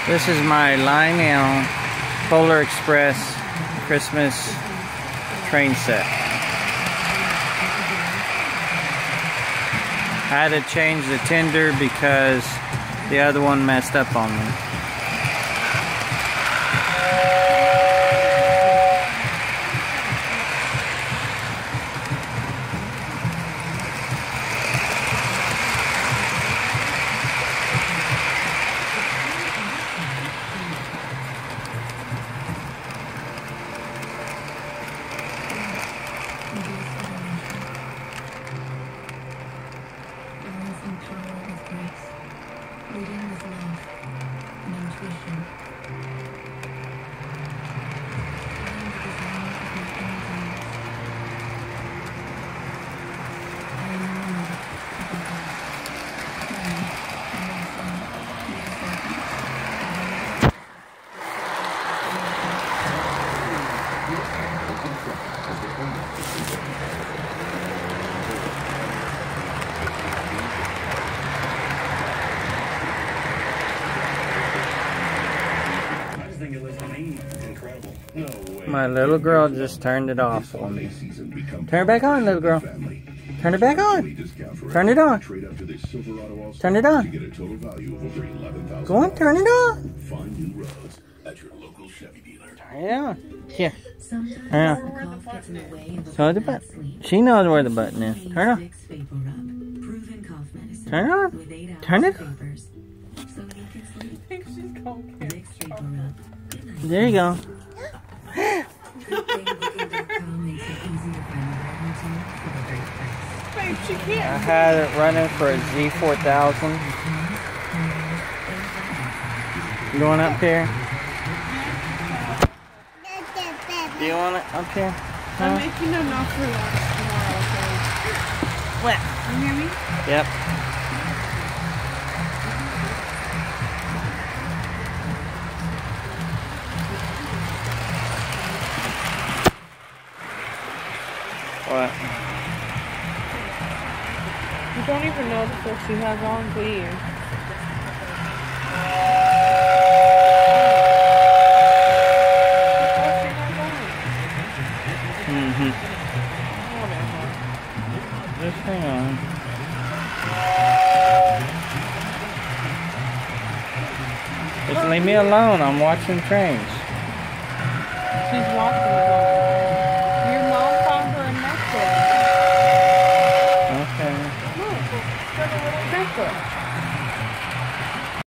This is my Lionel Polar Express Christmas train set. I had to change the tender because the other one messed up on me. My little girl just turned it off for me. Turn it back on, little girl. Turn it back on. Turn it on. Turn it on. Go on, turn it on. Turn it on. Here. Yeah. So the button. She knows where the button is. Turn it on. Turn it on. Turn it on. There you go. I had it running for a Z4000. Going up here? Do you want it up here? Huh? I'm making enough for lunch tomorrow. What? Can you hear me? Yep. What? You don't even know the stuff she has on, please. Whatever. Just hang on. Just leave me alone. I'm watching trains.